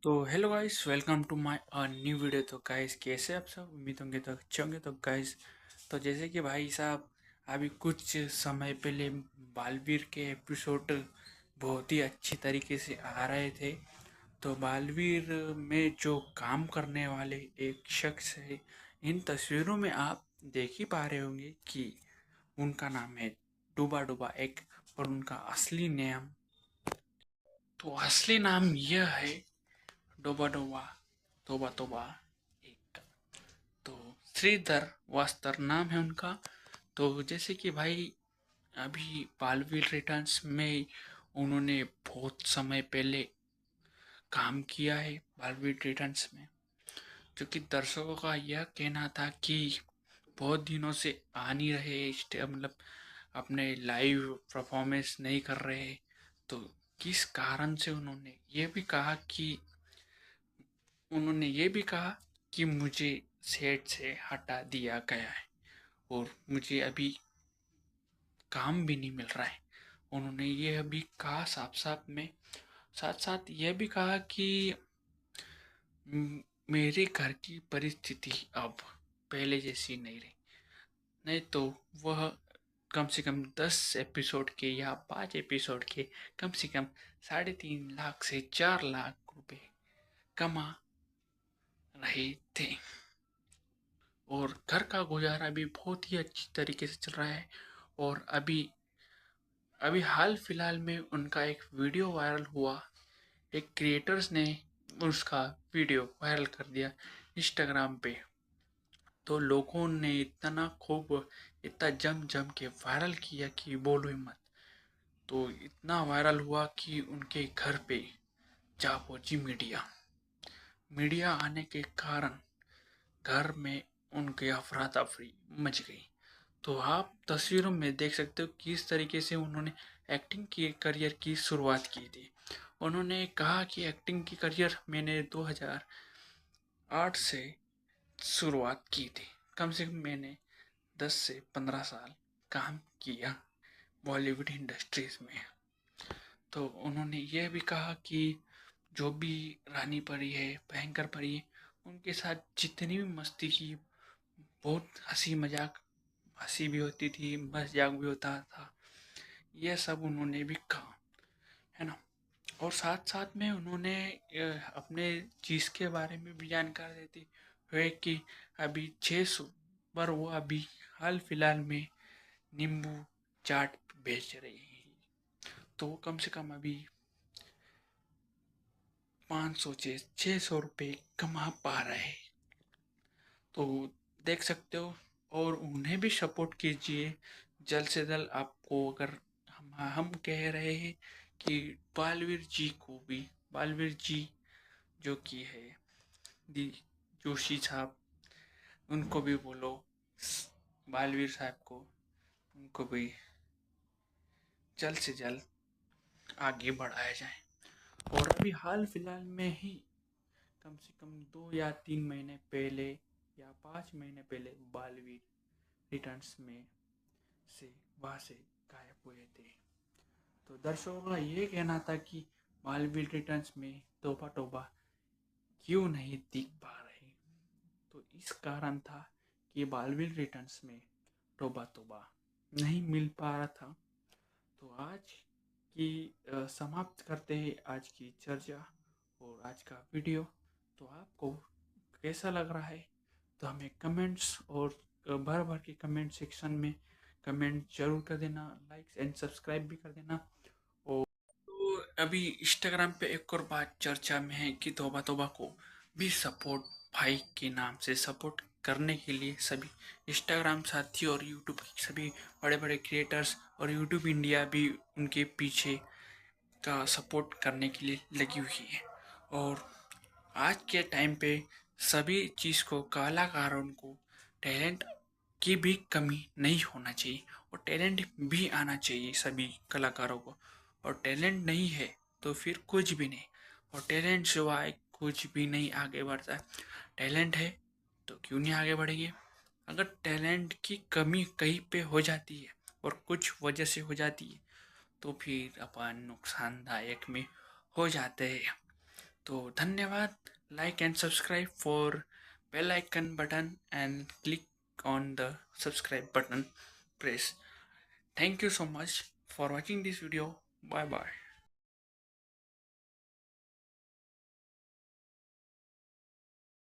तो hello guys, welcome to my new video. तो guys, कैसे आप सब? उम्मीद होंगे तो अच्छे होंगे। तो गाइस, तो जैसे कि भाई साहब अभी कुछ समय पहले बालवीर के एपिसोड बहुत ही अच्छी तरीके से आ रहे थे। तो बालवीर में जो काम करने वाले एक शख्स है, इन तस्वीरों में आप देख ही पा रहे होंगे कि उनका नाम है डूबा डूबा एक, और उनका असली नाम, तो असली नाम यह है डोबा डोबा तोबा तोबा एक। तो श्रीधर वास्तर नाम है उनका। तो जैसे कि भाई अभी बालवीर रिटर्न्स में उन्होंने बहुत समय पहले काम किया है बालवीर रिटर्न्स में, जो कि दर्शकों का यह कहना था कि बहुत दिनों से आ नहीं रहे, मतलब अपने लाइव परफॉर्मेंस नहीं कर रहे। तो किस कारण से उन्होंने ये भी कहा कि मुझे सेट से हटा दिया गया है और मुझे अभी काम भी नहीं मिल रहा है। उन्होंने ये भी कहा साफ साफ में, साथ साथ ये भी कहा कि मेरे घर की परिस्थिति अब पहले जैसी नहीं रही। नहीं तो वह कम से कम 10 एपिसोड के या 5 एपिसोड के कम से कम 3.5 लाख से 4 लाख रुपए कमा रहे थे, और घर का गुजारा भी बहुत ही अच्छी तरीके से चल रहा है। और अभी अभी हाल फिलहाल में उनका एक वीडियो वायरल हुआ। एक क्रिएटर्स ने उसका वीडियो वायरल कर दिया इंस्टाग्राम पे। तो लोगों ने इतना खूब, इतना जम जम के वायरल किया कि बोलो ही मत। तो इतना वायरल हुआ कि उनके घर पे जा पहुंची मीडिया। मीडिया आने के कारण घर में उनकी अफरा तफरी मच गई। तो आप तस्वीरों में देख सकते हो किस तरीके से उन्होंने एक्टिंग की करियर की शुरुआत की थी। उन्होंने कहा कि एक्टिंग की करियर मैंने 2008 से शुरुआत की थी। कम से कम मैंने 10 से 15 साल काम किया बॉलीवुड इंडस्ट्रीज में। तो उन्होंने यह भी कहा कि जो भी रानी परी है, भयंकर परी है, उनके साथ जितनी भी मस्ती की, बहुत हंसी भी होती थी, मजाक भी होता था, यह सब उन्होंने भी कहा, है ना। और साथ साथ में उन्होंने अपने चीज़ के बारे में भी जानकारी देती हुए कि अभी 600 पर वो अभी हाल फिलहाल में नींबू चाट बेच रही है। तो वो कम से कम अभी 500 से 600 रुपये कमा पा रहे हैं। तो देख सकते हो, और उन्हें भी सपोर्ट कीजिए जल्द से जल्द। आपको अगर हम कह रहे हैं कि बालवीर जी जो कि है दी जोशी साहब, उनको भी बोलो, बालवीर साहब को, उनको भी जल्द से जल्द आगे बढ़ाया जाए। और अभी हाल फिलहाल में ही कम से कम 2 या 3 महीने पहले या 5 महीने पहले बालवीर रिटर्न्स में से वहाँ से गायब हुए थे। तो दर्शकों का ये कहना था कि बालवीर रिटर्न्स में तोबा तोबा क्यों नहीं दिख पा रहे। तो इस कारण था कि बालवीर रिटर्न्स में तोबा तोबा नहीं मिल पा रहा था। तो आज की समाप्त करते हैं आज की चर्चा और आज का वीडियो। तो आपको कैसा लग रहा है? तो हमें कमेंट्स और भर भर के कमेंट सेक्शन में कमेंट जरूर कर देना, लाइक एंड सब्सक्राइब भी कर देना। और तो अभी इंस्टाग्राम पे एक और बात चर्चा में है कि तोबा तोबा को भी सपोर्ट भाई के नाम से सपोर्ट करने के लिए सभी इंस्टाग्राम साथी और यूट्यूब के सभी बड़े बड़े क्रिएटर्स और यूट्यूब इंडिया भी उनके पीछे का सपोर्ट करने के लिए लगी हुई है। और आज के टाइम पे सभी चीज़ को, कलाकारों को टैलेंट की भी कमी नहीं होना चाहिए, और टैलेंट भी आना चाहिए सभी कलाकारों को। और टैलेंट नहीं है तो फिर कुछ भी नहीं, और टैलेंट सिवाय कुछ भी नहीं आगे बढ़ता है। टैलेंट है तो क्यों नहीं आगे बढ़ेंगे? अगर टैलेंट की कमी कहीं पे हो जाती है और कुछ वजह से हो जाती है, तो फिर अपन नुकसानदायक में हो जाते हैं। तो धन्यवाद. Like and subscribe for bell icon button and click on the subscribe button. Press. Thank you so much for watching this video. Bye bye.